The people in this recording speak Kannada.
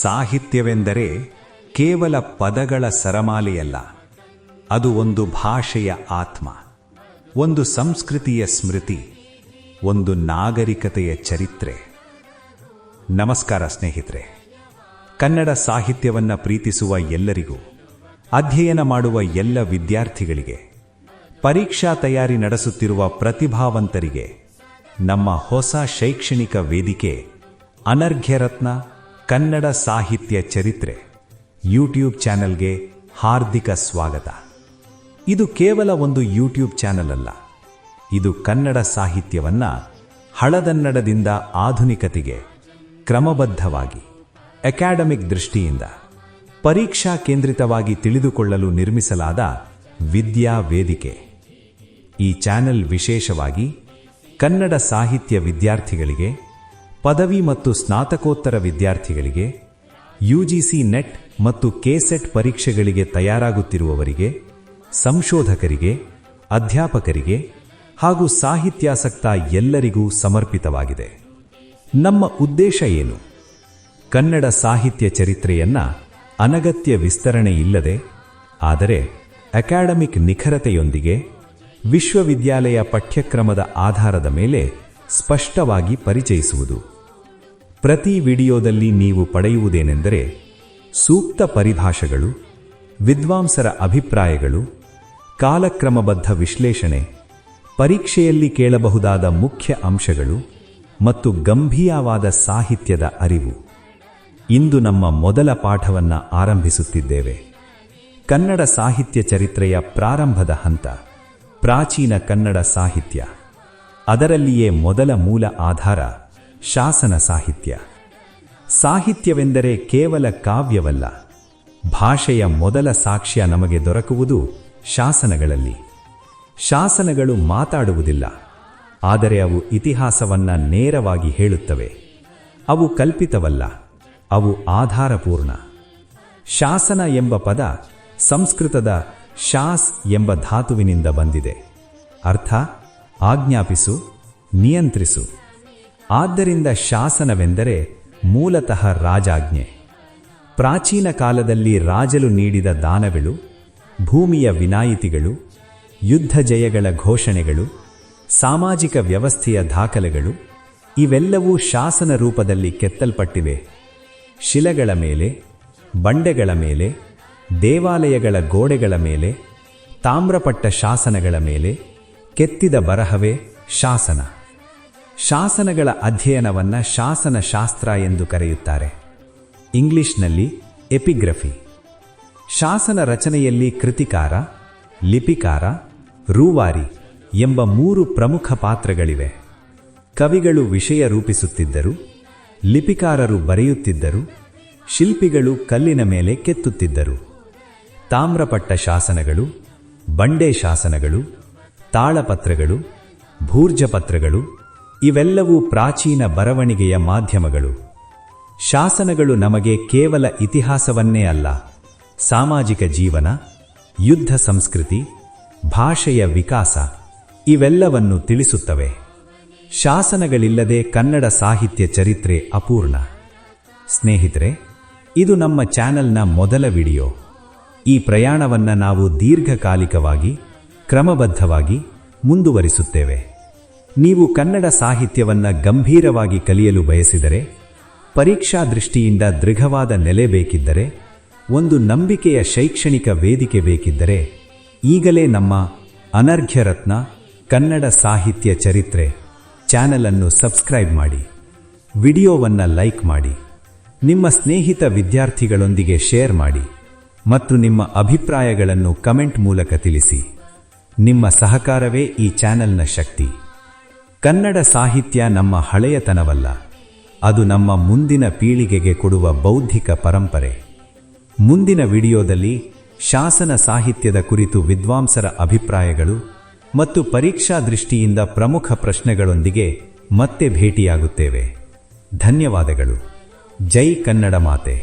ಸಾಹಿತ್ಯವೆಂದರೆ ಕೇವಲ ಪದಗಳ ಸರಮಾಲೆಯಲ್ಲ, ಅದು ಒಂದು ಭಾಷೆಯ ಆತ್ಮ, ಒಂದು ಸಂಸ್ಕೃತಿಯ ಸ್ಮೃತಿ, ಒಂದು ನಾಗರಿಕತೆಯ ಚರಿತ್ರೆ. ನಮಸ್ಕಾರ ಸ್ನೇಹಿತರೆ, ಕನ್ನಡ ಸಾಹಿತ್ಯವನ್ನು ಪ್ರೀತಿಸುವ ಎಲ್ಲರಿಗೂ, ಅಧ್ಯಯನ ಮಾಡುವ ಎಲ್ಲ ವಿದ್ಯಾರ್ಥಿಗಳಿಗೆ, ಪರೀಕ್ಷಾ ತಯಾರಿ ನಡೆಸುತ್ತಿರುವ ಪ್ರತಿಭಾವಂತರಿಗೆ ನಮ್ಮ ಹೊಸ ಶೈಕ್ಷಣಿಕ ವೇದಿಕೆ ಅನರ್ಘ್ಯರತ್ನ ಕನ್ನಡ ಸಾಹಿತ್ಯ ಚರಿತ್ರೆ ಯೂಟ್ಯೂಬ್ ಚಾನೆಲ್ಗೆ ಹಾರ್ದಿಕ ಸ್ವಾಗತ. ಇದು ಕೇವಲ ಒಂದು ಯೂಟ್ಯೂಬ್ ಚಾನೆಲ್ ಅಲ್ಲ, ಇದು ಕನ್ನಡ ಸಾಹಿತ್ಯವನ್ನು ಹಳಗನ್ನಡದಿಂದ ಆಧುನಿಕತೆಗೆ ಕ್ರಮಬದ್ಧವಾಗಿ, ಅಕಾಡೆಮಿಕ್ ದೃಷ್ಟಿಯಿಂದ, ಪರೀಕ್ಷಾ ಕೇಂದ್ರಿತವಾಗಿ ತಿಳಿದುಕೊಳ್ಳಲು ನಿರ್ಮಿಸಲಾದ ವಿದ್ಯಾ ವೇದಿಕೆ. ಈ ಚಾನೆಲ್ ವಿಶೇಷವಾಗಿ ಕನ್ನಡ ಸಾಹಿತ್ಯ ವಿದ್ಯಾರ್ಥಿಗಳಿಗೆ, ಪದವಿ ಮತ್ತು ಸ್ನಾತಕೋತ್ತರ ವಿದ್ಯಾರ್ಥಿಗಳಿಗೆ, ಯುಜಿಸಿ ನೆಟ್ ಮತ್ತು ಕೆಸೆಟ್ ಪರೀಕ್ಷೆಗಳಿಗೆ ತಯಾರಾಗುತ್ತಿರುವವರಿಗೆ, ಸಂಶೋಧಕರಿಗೆ, ಅಧ್ಯಾಪಕರಿಗೆ ಹಾಗೂ ಸಾಹಿತ್ಯಾಸಕ್ತ ಎಲ್ಲರಿಗೂ ಸಮರ್ಪಿತವಾಗಿದೆ. ನಮ್ಮ ಉದ್ದೇಶ ಏನು? ಕನ್ನಡ ಸಾಹಿತ್ಯ ಚರಿತ್ರೆಯನ್ನು ಅನಗತ್ಯ ವಿಸ್ತರಣೆ ಇಲ್ಲದೆ, ಆದರೆ ಅಕಾಡೆಮಿಕ್ ನಿಖರತೆಯೊಂದಿಗೆ, ವಿಶ್ವವಿದ್ಯಾಲಯ ಪಠ್ಯಕ್ರಮದ ಆಧಾರದ ಮೇಲೆ ಸ್ಪಷ್ಟವಾಗಿ ಪರಿಚಯಿಸುವುದು. ಪ್ರತಿ ವಿಡಿಯೋದಲ್ಲಿ ನೀವು ಪಡೆಯುವುದೇನೆಂದರೆ ಸೂಕ್ತ ಪರಿಭಾಷೆಗಳು, ವಿದ್ವಾಂಸರ ಅಭಿಪ್ರಾಯಗಳು, ಕಾಲಕ್ರಮಬದ್ಧ ವಿಶ್ಲೇಷಣೆ, ಪರೀಕ್ಷೆಯಲ್ಲಿ ಕೇಳಬಹುದಾದ ಮುಖ್ಯ ಅಂಶಗಳು ಮತ್ತು ಗಂಭೀರವಾದ ಸಾಹಿತ್ಯದ ಅರಿವು. ಇಂದು ನಮ್ಮ ಮೊದಲ ಪಾಠವನ್ನು ಆರಂಭಿಸುತ್ತಿದ್ದೇವೆ. ಕನ್ನಡ ಸಾಹಿತ್ಯ ಚರಿತ್ರೆಯ ಪ್ರಾರಂಭದ ಹಂತ ಪ್ರಾಚೀನ ಕನ್ನಡ ಸಾಹಿತ್ಯ. ಅದರಲ್ಲಿಯೇ ಮೊದಲ ಮೂಲ ಆಧಾರ ಶಾಸನ ಸಾಹಿತ್ಯ. ಸಾಹಿತ್ಯವೆಂದರೆ ಕೇವಲ ಕಾವ್ಯವಲ್ಲ, ಭಾಷೆಯ ಮೊದಲ ಸಾಕ್ಷ್ಯ ನಮಗೆ ದೊರಕುವುದು ಶಾಸನಗಳಲ್ಲಿ. ಶಾಸನಗಳು ಮಾತಾಡುವುದಿಲ್ಲ, ಆದರೆ ಅವು ಇತಿಹಾಸವನ್ನು ನೇರವಾಗಿ ಹೇಳುತ್ತವೆ. ಅವು ಕಲ್ಪಿತವಲ್ಲ, ಅವು ಆಧಾರಪೂರ್ಣ. ಶಾಸನ ಎಂಬ ಪದ ಸಂಸ್ಕೃತದ ಶಾಸ್ ಎಂಬ ಧಾತುವಿನಿಂದ ಬಂದಿದೆ. ಅರ್ಥ ಆಜ್ಞಾಪಿಸು, ನಿಯಂತ್ರಿಸು. ಆದ್ದರಿಂದ ಶಾಸನವೆಂದರೆ ಮೂಲತಃ ರಾಜಾಜ್ಞೆ. ಪ್ರಾಚೀನ ಕಾಲದಲ್ಲಿ ರಾಜರು ನೀಡಿದ ದಾನಗಳು, ಭೂಮಿಯ ವಿನಾಯಿತಿಗಳು, ಯುದ್ಧ ಜಯಗಳ ಘೋಷಣೆಗಳು, ಸಾಮಾಜಿಕ ವ್ಯವಸ್ಥೆಯ ದಾಖಲೆಗಳು ಇವೆಲ್ಲವೂ ಶಾಸನ ರೂಪದಲ್ಲಿ ಕೆತ್ತಲ್ಪಟ್ಟಿವೆ. ಶಿಲೆಗಳ ಮೇಲೆ, ಬಂಡೆಗಳ ಮೇಲೆ, ದೇವಾಲಯಗಳ ಗೋಡೆಗಳ ಮೇಲೆ, ತಾಮ್ರಪಟ್ಟ ಶಾಸನಗಳ ಮೇಲೆ ಕೆತ್ತಿದ ಬರಹವೇ ಶಾಸನ. ಶಾಸನಗಳ ಅಧ್ಯಯನವನ್ನು ಶಾಸನಶಾಸ್ತ್ರ ಎಂದು ಕರೆಯುತ್ತಾರೆ. ಇಂಗ್ಲಿಷ್ನಲ್ಲಿ ಎಪಿಗ್ರಫಿ. ಶಾಸನ ರಚನೆಯಲ್ಲಿ ಕೃತಿಕಾರ, ಲಿಪಿಕಾರ, ರೂವಾರಿ ಎಂಬ 3 ಪ್ರಮುಖ ಪಾತ್ರಗಳಿವೆ. ಕವಿಗಳು ವಿಷಯ ರೂಪಿಸುತ್ತಿದ್ದರು, ಲಿಪಿಕಾರರು ಬರೆಯುತ್ತಿದ್ದರು, ಶಿಲ್ಪಿಗಳು ಕಲ್ಲಿನ ಮೇಲೆ ಕೆತ್ತುತ್ತಿದ್ದರು. ತಾಮ್ರಪಟ್ಟ ಶಾಸನಗಳು, ಬಂಡೆ ಶಾಸನಗಳು, ತಾಳಪತ್ರಗಳು, ಭೂರ್ಜಪತ್ರಗಳು ಇವೆಲ್ಲವೂ ಪ್ರಾಚೀನ ಬರವಣಿಗೆಯ ಮಾಧ್ಯಮಗಳು. ಶಾಸನಗಳು ನಮಗೆ ಕೇವಲ ಇತಿಹಾಸವನ್ನೇ ಅಲ್ಲ, ಸಾಮಾಜಿಕ ಜೀವನ, ಯುದ್ಧ ಸಂಸ್ಕೃತಿ, ಭಾಷೆಯ ವಿಕಾಸ ಇವೆಲ್ಲವನ್ನು ತಿಳಿಸುತ್ತವೆ. ಶಾಸನಗಳಿಲ್ಲದೆ ಕನ್ನಡ ಸಾಹಿತ್ಯ ಚರಿತ್ರೆ ಅಪೂರ್ಣ. ಸ್ನೇಹಿತರೆ, ಇದು ನಮ್ಮ ಚಾನೆಲ್ನ ಮೊದಲ ವಿಡಿಯೋ. ಈ ಪ್ರಯಾಣವನ್ನು ನಾವು ದೀರ್ಘಕಾಲಿಕವಾಗಿ, ಕ್ರಮಬದ್ಧವಾಗಿ ಮುಂದುವರಿಸುತ್ತೇವೆ. ನೀವು ಕನ್ನಡ ಸಾಹಿತ್ಯವನ್ನು ಗಂಭೀರವಾಗಿ ಕಲಿಯಲು ಬಯಸಿದರೆ, ಪರೀಕ್ಷಾ ದೃಷ್ಟಿಯಿಂದ ದೃಢವಾದ ನೆಲೆ ಬೇಕಿದ್ದರೆ, ಒಂದು ನಂಬಿಕೆಯ ಶೈಕ್ಷಣಿಕ ವೇದಿಕೆ ಬೇಕಿದ್ದರೆ, ಈಗಲೇ ನಮ್ಮ ಅನರ್ಘ್ಯರತ್ನ ಕನ್ನಡ ಸಾಹಿತ್ಯ ಚರಿತ್ರೆ ಚಾನೆಲ್ ಅನ್ನು ಸಬ್ಸ್ಕ್ರೈಬ್ ಮಾಡಿ, ವಿಡಿಯೋವನ್ನು ಲೈಕ್ ಮಾಡಿ, ನಿಮ್ಮ ಸ್ನೇಹಿತ ವಿದ್ಯಾರ್ಥಿಗಳೊಂದಿಗೆ ಶೇರ್ ಮಾಡಿ ಮತ್ತು ನಿಮ್ಮ ಅಭಿಪ್ರಾಯಗಳನ್ನು ಕಮೆಂಟ್ ಮೂಲಕ ತಿಳಿಸಿ. ನಿಮ್ಮ ಸಹಕಾರವೇ ಈ ಚಾನೆಲ್ನ ಶಕ್ತಿ. ಕನ್ನಡ ಸಾಹಿತ್ಯ ನಮ್ಮ ಹಳೆಯತನವಲ್ಲ, ಅದು ನಮ್ಮ ಮುಂದಿನ ಪೀಳಿಗೆಗೆ ಕೊಡುವ ಬೌದ್ಧಿಕ ಪರಂಪರೆ. ಮುಂದಿನ ವಿಡಿಯೋದಲ್ಲಿ ಶಾಸನ ಸಾಹಿತ್ಯದ ಕುರಿತು ವಿದ್ವಾಂಸರ ಅಭಿಪ್ರಾಯಗಳು ಮತ್ತು ಪರೀಕ್ಷಾ ದೃಷ್ಟಿಯಿಂದ ಪ್ರಮುಖ ಪ್ರಶ್ನೆಗಳೊಂದಿಗೆ ಮತ್ತೆ ಭೇಟಿಯಾಗುತ್ತೇವೆ. ಧನ್ಯವಾದಗಳು. ಜೈ ಕನ್ನಡ ಮಾತೆ.